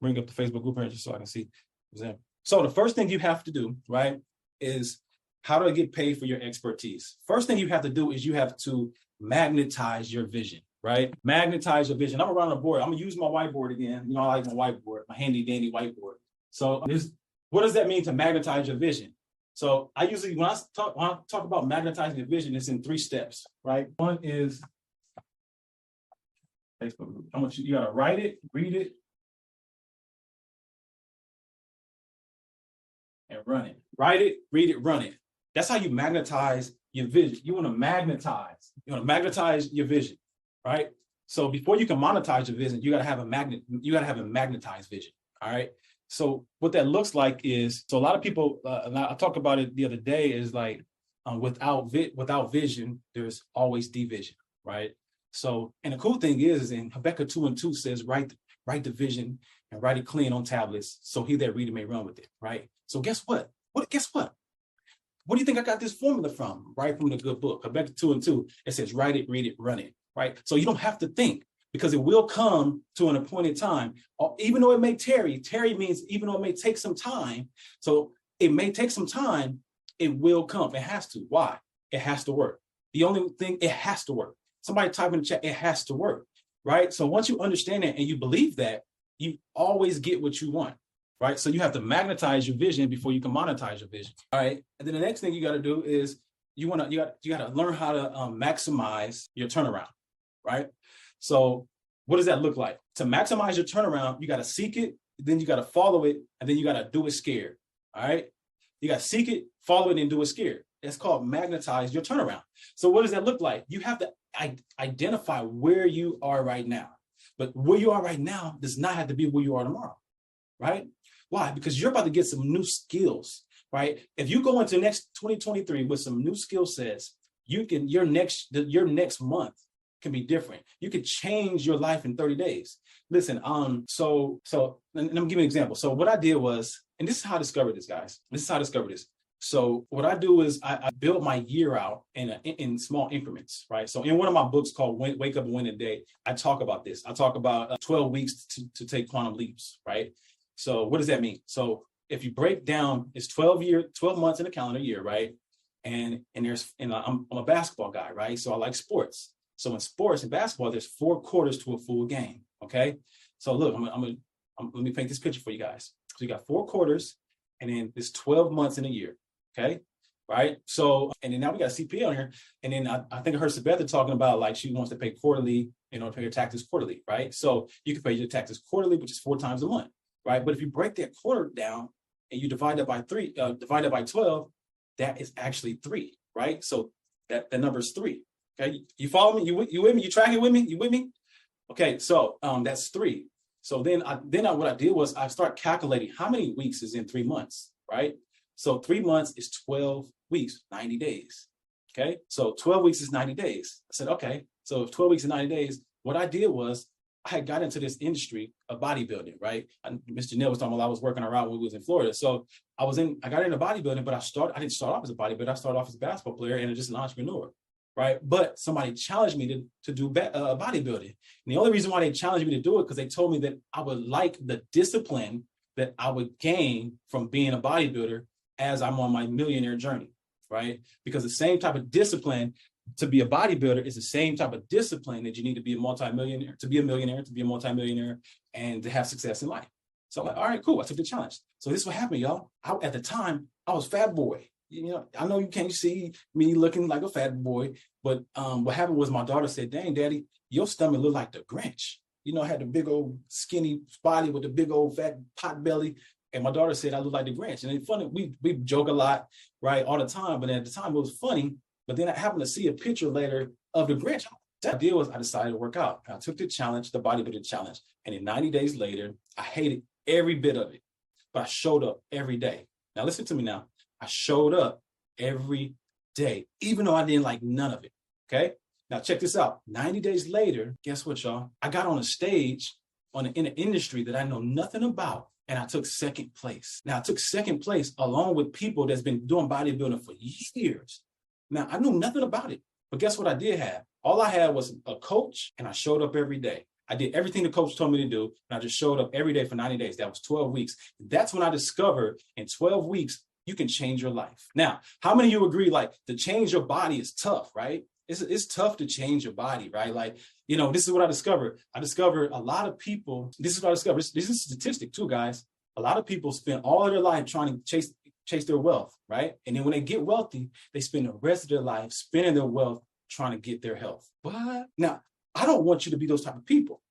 bring up the Facebook group here just so I can see. So the first thing you have to do, right, is how to get paid for your expertise. First thing you have to do is you have to magnetize your vision, right? Magnetize your vision. I'm around the board. I'm gonna use my whiteboard again. You know, I like my whiteboard, my handy dandy whiteboard. So what does that mean to magnetize your vision? So I usually, when I talk about magnetizing your vision, it's in 3 steps, right? One is Facebook group. I want you gotta write it, read it, and run it. Write it, read it, run it. That's how you magnetize your vision. You want to magnetize your vision, right? So before you can monetize your vision, you got to have a magnetized vision. All right. So what that looks like is, so a lot of people, and I talked about it the other day, is like without vision, there's always division, right? So, and the cool thing is in Habakkuk 2:2 says, write the vision and write it clean on tablets, so he that read it may run with it, right? So guess what? Guess what? What do you think I got this formula from? Right from the good book, Habakkuk 2:2. It says, write it, read it, run it, right? So you don't have to think, because it will come to an appointed time. Even though it may tarry means even though it may take some time. So it may take some time, it will come. It has to. Why? It has to work. The only thing, it has to work. Somebody type in the chat, it has to work, right? So once you understand that and you believe that, you always get what you want. Right. So you have to magnetize your vision before you can monetize your vision. All right. And then the next thing you got to do is you got to learn how to maximize your turnaround. Right. So what does that look like? To maximize your turnaround, you got to seek it, then you got to follow it, and then you got to do it scared. All right. You got to seek it, follow it, and do it scared. That's called magnetize your turnaround. So what does that look like? You have to identify where you are right now. But where you are right now does not have to be where you are tomorrow. Right? Why? Because you're about to get some new skills, right? If you go into next 2023 with some new skill sets, your next month can be different. You could change your life in 30 days. Listen, so and I'm giving an example. So what I did was, and this is how I discovered this, guys. This is how I discovered this. So what I do is I build my year out in small increments, right? So in one of my books called Wake Up and Win a Day, I talk about this. I talk about 12 weeks to take quantum leaps, right? So what does that mean? So if you break down, it's 12 months in a calendar year, right? And I'm a basketball guy, right? So I like sports. So in sports and basketball, there's 4 quarters to a full game. Okay. So look, let me paint this picture for you guys. So you got 4 quarters, and then there's 12 months in a year. Okay. Right. So, and then now we got CPA on here. And then I think I heard Sabetha talking about, like, she wants to pay quarterly, to pay your taxes quarterly. Right. So you can pay your taxes quarterly, which is 4 times a month. Right. But if you break that quarter down and you divide that by 12, that is actually 3. Right. So that the number is 3. Okay. You follow me? You with me? You tracking with me? You with me? Okay. So that's 3. So then what I did was I start calculating how many weeks is in 3 months. Right. So 3 months is 12 weeks, 90 days. Okay. So 12 weeks is 90 days. I said, okay. So if 12 weeks is 90 days, what I did was I had got into this industry of bodybuilding, right? And Mr. Neal was talking about I was working around when we was in Florida. So I got into bodybuilding, but I didn't start off as a bodybuilder. I started off as a basketball player and just an entrepreneur, right? But somebody challenged me to do bodybuilding. And the only reason why they challenged me to do it, because they told me that I would like the discipline that I would gain from being a bodybuilder as I'm on my millionaire journey, right? Because the same type of discipline to be a bodybuilder is the same type of discipline that you need to be a multimillionaire, to be a millionaire, to be a multimillionaire, and to have success in life. So I'm like, all right, cool. I took the challenge. So this is what happened, y'all. At the time, I was fat boy. I know you can't see me looking like a fat boy, but what happened was my daughter said, dang, daddy, your stomach looked like the Grinch. I had the big old skinny body with the big old fat pot belly. And my daughter said I look like the Grinch. And it's funny, we joke a lot, right, all the time. But at the time, it was funny. But then I happened to see a picture later of the Grinch. That deal was I decided to work out. I took the challenge, the bodybuilding challenge. And then 90 days later, I hated every bit of it. But I showed up every day. Now, listen to me now. I showed up every day, even though I didn't like none of it. Okay? Now, check this out. 90 days later, guess what, y'all? I got on a stage in an industry that I know nothing about. And I took second place. Now, I took second place along with people that's been doing bodybuilding for years. Now, I knew nothing about it, but guess what I did have? All I had was a coach, and I showed up every day. I did everything the coach told me to do, and I just showed up every day for 90 days. That was 12 weeks. That's when I discovered in 12 weeks, you can change your life. Now, how many of you agree, like, to change your body is tough, right? It's tough to change your body, right? Like, this is what I discovered. I discovered a lot of people, this is what I discovered. This is a statistic too, guys. A lot of people spend all of their life trying to chase their wealth, right? And then when they get wealthy, they spend the rest of their life spending their wealth trying to get their health. But now, I don't want you to be those type of people,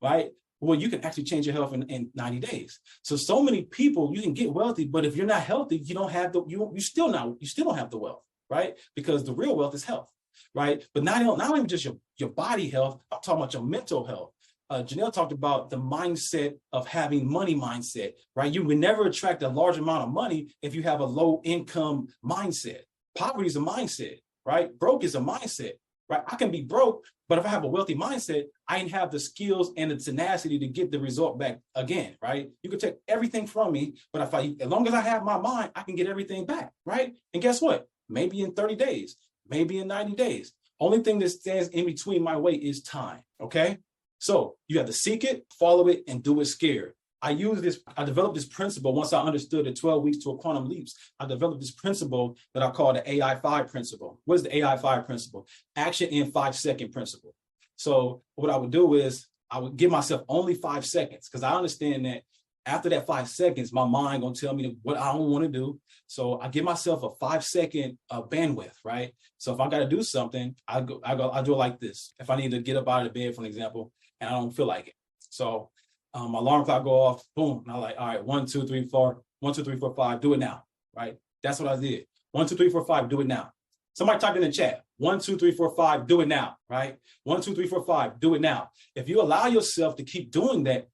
right? Well, you can actually change your health in 90 days. So many people, you can get wealthy, but if you're not healthy, you don't have you still don't have the wealth, right? Because the real wealth is health, right? But not only just your body health, I'm talking about your mental health. Janelle talked about the mindset of having money mindset, right? You would never attract a large amount of money if you have a low income mindset. Poverty is a mindset, right? Broke is a mindset, right? I can be broke, but if I have a wealthy mindset, I can have the skills and the tenacity to get the result back again, right? You can take everything from me, but as long as I have my mind, I can get everything back, right? And guess what? Maybe in 30 days, maybe in 90 days. Only thing that stands in between my way is time, okay? So you have to seek it, follow it, and do it scared. I developed this principle once I understood the 12 weeks to a quantum leaps. I developed this principle that I call the AI-5 principle. What is the AI-5 principle? Action in 5-second principle. So what I would do is I would give myself only 5 seconds, because I understand that after that 5 seconds, my mind gonna tell me what I don't want to do. So I give myself a 5-second bandwidth, right? So if I got to do something, I do it like this. If I need to get up out of the bed, for an example, and I don't feel like it. So my alarm clock go off, boom. And I'm like, all right, 1, 2, 3, 4, 1, 2, 3, 4, 5, do it now, right? That's what I did. 1, 2, 3, 4, 5, do it now. Somebody type in the chat, 1, 2, 3, 4, 5, do it now, right? 1, 2, 3, 4, 5, do it now. If you allow yourself to keep doing that,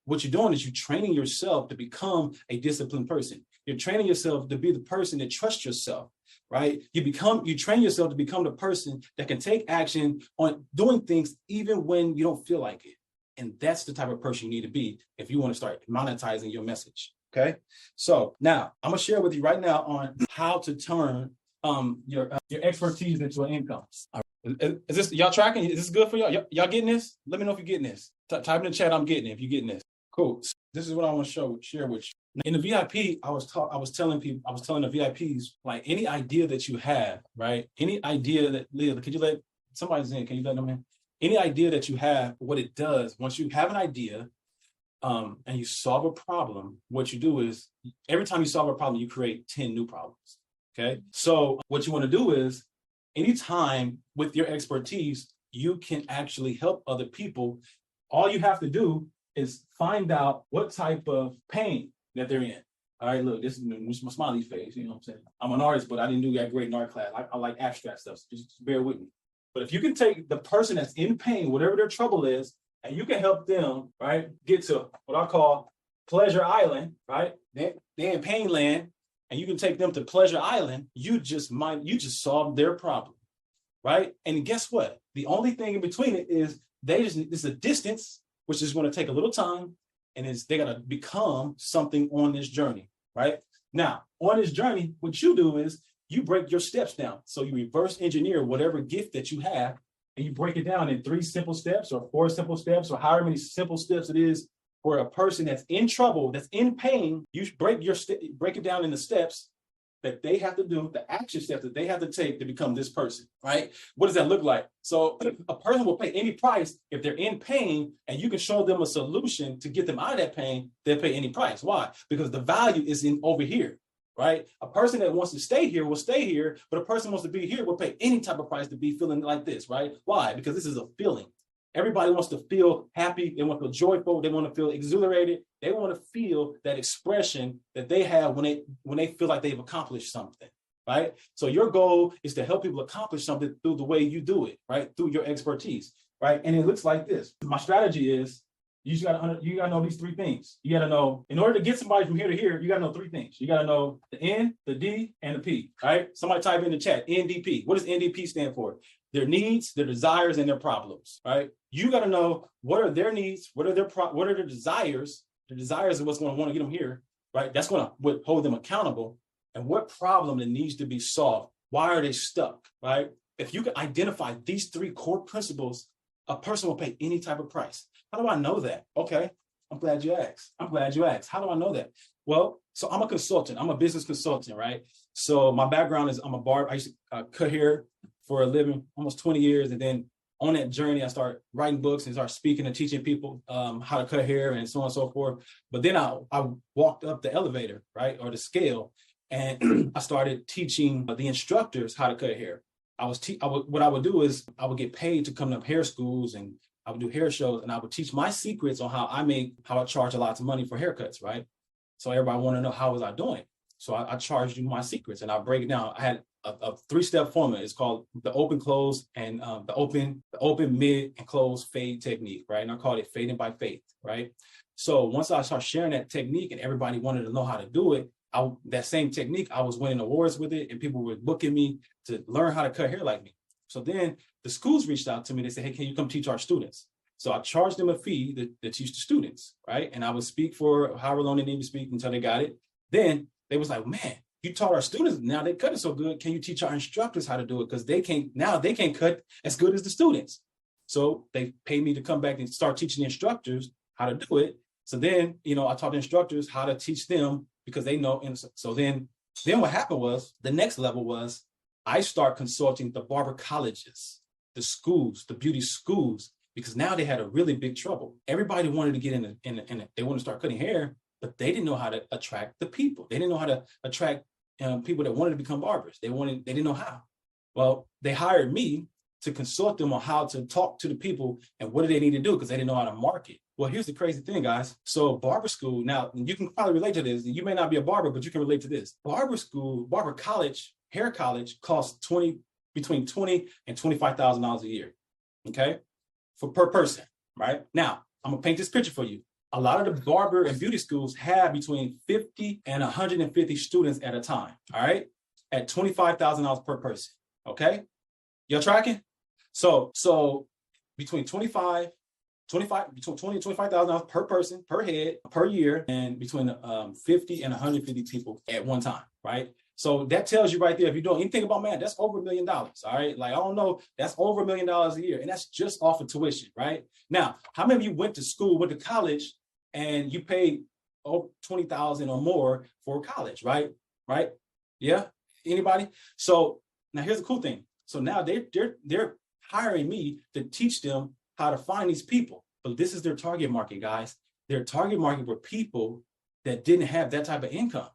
what you're doing is you're training yourself to become a disciplined person. You're training yourself to be the person that trusts yourself, right? You train yourself to become the person that can take action on doing things even when you don't feel like it. And that's the type of person you need to be if you want to start monetizing your message, okay? So now I'm gonna share with you right now on how to turn your expertise into an income. Is this, y'all tracking? Is this good for y'all? Y'all getting this? Let me know if you're getting this. Type in the chat, I'm getting it if you're getting this. Cool. So this is what I want to share with you. In the VIP, I was telling the VIPs, like, any idea that you have, right? Any idea that, Lyle, could you let somebody's in? Can you let them in? Any idea that you have, what it does, once you have an idea and you solve a problem, what you do is every time you solve a problem, you create 10 new problems. Okay. So what you want to do is anytime with your expertise, you can actually help other people. All you have to do is find out what type of pain that they're in. All right, look, this is my smiley face. You know what I'm saying? I'm an artist, but I didn't do that great in art class. I like abstract stuff. So just bear with me. But if you can take the person that's in pain, whatever their trouble is, and you can help them, right, get to what I call Pleasure Island, right? They're in pain land, and you can take them to Pleasure Island, you just solved their problem, right? And guess what? The only thing in between it is it's a distance, which is going to take a little time, and they got to become something on this journey, right? Now, on this journey, what you do is you break your steps down. So you reverse engineer whatever gift that you have, and you break it down in 3 simple steps or 4 simple steps or however many simple steps it is for a person that's in trouble, that's in pain. You break it down in the steps that they have to do, the action steps that they have to take to become this person, right? What does that look like? So a person will pay any price if they're in pain, and you can show them a solution to get them out of that pain. They'll pay any price. Why? Because the value is in over here. Right? A person that wants to stay here will stay here, but a person who wants to be here will pay any type of price to be feeling like this, right? Why? Because this is a feeling. Everybody wants to feel happy. They want to feel joyful. They want to feel exhilarated. They want to feel that expression that they have when they feel like they've accomplished something, right? So your goal is to help people accomplish something through the way you do it, right? Through your expertise, right? And it looks like this. My strategy is, you gotta know these 3 things. You gotta know, in order to get somebody from here to here, you gotta know 3 things. You gotta know the N, the D, and the P. All right. Somebody type in the chat, NDP. What does NDP stand for? Their needs, their desires, and their problems. Right. You gotta know what are their needs, what are their desires. The desires are what's going to want to get them here. Right. That's going to hold them accountable. And what problem that needs to be solved. Why are they stuck? Right. If you can identify these 3 core principles, a person will pay any type of price. How do I know that? Okay, I'm glad you asked. I'm glad you asked. How do I know that? Well, so I'm a consultant. I'm a business consultant, right? So my background is I'm a barber. I used to cut hair for a living, almost 20 years. And then on that journey, I started writing books and started speaking and teaching people how to cut hair and so on and so forth. But then I walked up the elevator, right, or the scale, and I started teaching the instructors how to cut hair. What I would do is I would get paid to come to hair schools, and I would do hair shows, and I would teach my secrets on how I charge a lot of money for haircuts, right? So everybody wanted to know how was I doing. So I charged you my secrets, and I break it down. I had a 3-step formula. It's called the open, close, and the open, mid, and close fade technique, right? And I called it fading by faith, right? So once I started sharing that technique and everybody wanted to know how to do it, that same technique, I was winning awards with it, and people were booking me to learn how to cut hair like me. So then the schools reached out to me. They said, hey, can you come teach our students? So I charged them a fee to teach the students, right? And I would speak for however long they need to speak until they got it. Then they was like, man, you taught our students, now they cut it so good. Can you teach our instructors how to do it? Because they can't cut as good as the students. So they paid me to come back and start teaching the instructors how to do it. So then, I taught the instructors how to teach them because they know. And so then what happened was, the next level was I start consulting the barber colleges, the schools, the beauty schools, because now they had a really big trouble. Everybody wanted to get in they wanted to start cutting hair, but they didn't know how to attract the people. They didn't know how to attract people that wanted to become barbers. They didn't know how. Well, they hired me to consult them on how to talk to the people and what do they need to do, because they didn't know how to market. Well, here's the crazy thing, guys. So barber school, now you can probably relate to this. You may not be a barber, but you can relate to this. Barber school, barber college, hair college costs between $20,000 and $25,000 a year, okay, per person, right? Now, I'm gonna paint this picture for you. A lot of the barber and beauty schools have between 50 and 150 students at a time, all right, at $25,000 per person, okay? You're tracking? So between $20 and $25,000 per person, per head, per year, and between 50 and 150 people at one time, right? So that tells you right there, if you don't anything about math, that's over $1 million, all right? Like, I don't know, that's over $1 million a year, and that's just off of tuition, right? Now, how many of you went to college, and you paid $20,000 or more for college, right? Right? Yeah? Anybody? So now here's the cool thing. So now they're hiring me to teach them how to find these people. But this is their target market, guys. Their target market were people that didn't have that type of income.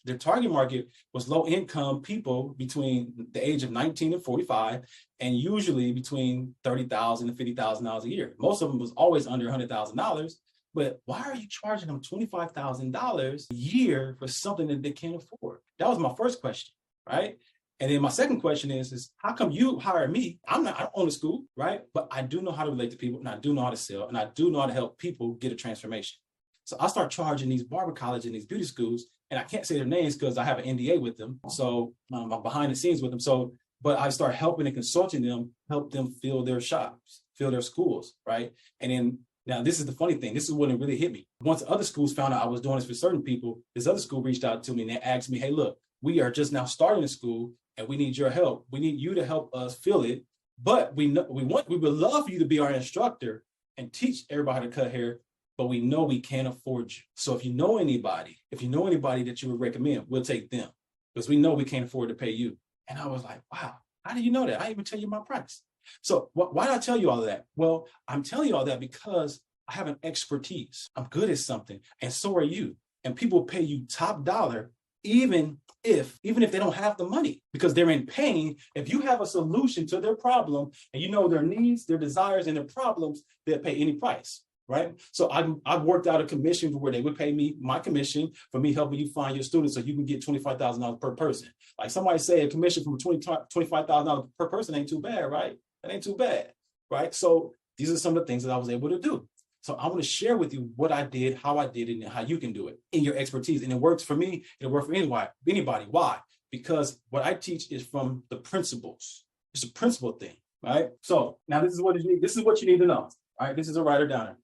Their target market was low income people between the age of 19 and 45, and usually between $30,000 and $50,000 a year. Most of them was always under $100,000. But why are you charging them $25,000 a year for something that they can't afford? That was my first question, right? And then my second question is how come you hire me? I don't own a school, right? But I do know how to relate to people, and I do know how to sell, and I do know how to help people get a transformation. So I start charging these barber colleges and these beauty schools, and I can't say their names because I have an NDA with them. So I'm behind the scenes with them. But I start helping and consulting them, help them fill their shops, fill their schools, right? And then now this is the funny thing. This is when it really hit me. Once other schools found out I was doing this for certain people, this other school reached out to me and they asked me, hey, look, we are just now starting a school and we need your help. We need you to help us fill it. But we would love for you to be our instructor and teach everybody how to cut hair, but we know we can't afford you. So if you know anybody that you would recommend, we'll take them, because we know we can't afford to pay you. And I was like, wow, how do you know that? I didn't even tell you my price. So why did I tell you all of that? Well, I'm telling you all that because I have an expertise. I'm good at something, and so are you. And people pay you top dollar, even if they don't have the money, because they're in pain. If you have a solution to their problem and you know their needs, their desires, and their problems, they'll pay any price, right? So I've worked out a commission where they would pay me my commission for me helping you find your students so you can get $25,000 per person. Like somebody say a commission from $25,000 per person ain't too bad, right? That ain't too bad, right? So these are some of the things that I was able to do. So I want to share with you what I did, how I did it, and how you can do it in your expertise. And it works for me. It'll work for anybody. Why? Because what I teach is from the principles. It's a principle thing, right? So now this is what you need. This is what you need to know, right? This is a writer downer.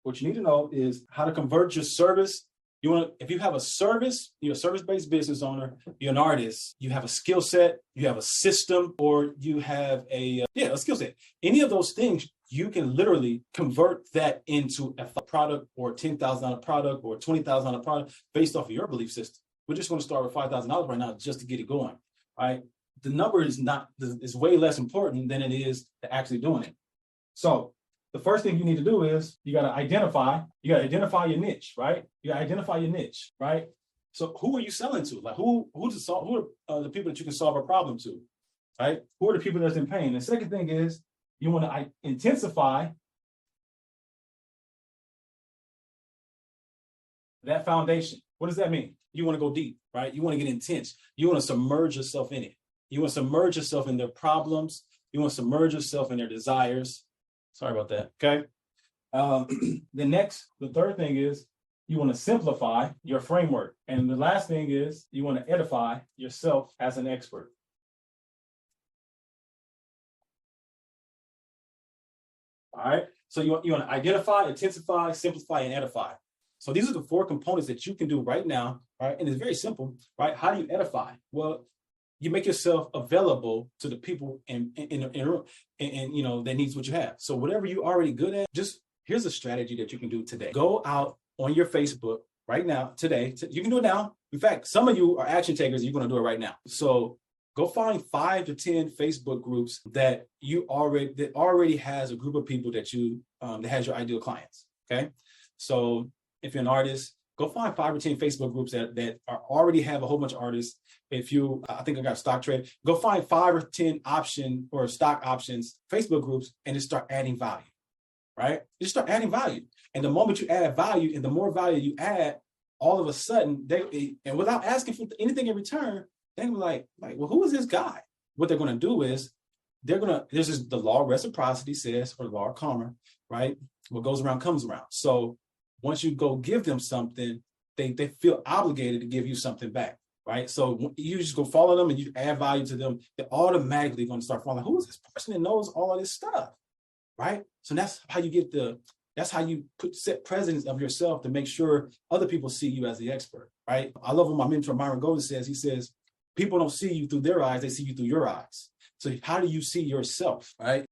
What you need to know is how to convert your service. If you have a service, you're a service-based business owner, you're an artist, you have a skill set, you have a system, or you have a skill set. Any of those things, you can literally convert that into a product or $10,000 product or $20,000 product based off of your belief system. We're just going to start with $5,000 right now just to get it going, right? The number is way less important than it is to actually doing it. So the first thing you need to do is you got to identify your niche, right? You got to identify your niche, right? So who are you selling to? Like who are the people that you can solve a problem to, right? Who are the people that's in pain? The second thing is you want to intensify that foundation. What does that mean? You want to go deep, right? You want to get intense. You want to submerge yourself in it. You want to submerge yourself in their problems. You want to submerge yourself in their desires. Sorry about that. Okay. The third thing is you want to simplify your framework. And the last thing is you want to edify yourself as an expert. All right. So you want to identify, intensify, simplify, and edify. So these are the 4 components that you can do right now. Right. And it's very simple, right? How do you edify? Well, you make yourself available to the people in you know, that needs what you have. So whatever you're already good at, just here's a strategy that you can do today. Go out on your Facebook right now, today. You can do it now. In fact, some of you are action takers. You're going to do it right now. So go find 5 to 10 Facebook groups that already has a group of people that that has your ideal clients. Okay. So if you're an artist, go find 5 or 10 Facebook groups that already have a whole bunch of artists. I think I got stock trade, go find 5 or 10 option or stock options Facebook groups and just start adding value, right? Just start adding value. And the moment you add value and the more value you add, all of a sudden and without asking for anything in return, they're like, well, who is this guy? What they're going to do is the law of reciprocity says, or the law of karma, right? What goes around comes around. So once you go give them something, they feel obligated to give you something back, right? So you just go follow them and you add value to them. They're automatically going to start following. Who is this person that knows all of this stuff, right? So that's how you set precedence of yourself to make sure other people see you as the expert, right? I love what my mentor Myron Golden says. He says, people don't see you through their eyes, they see you through your eyes. So how do you see yourself, right?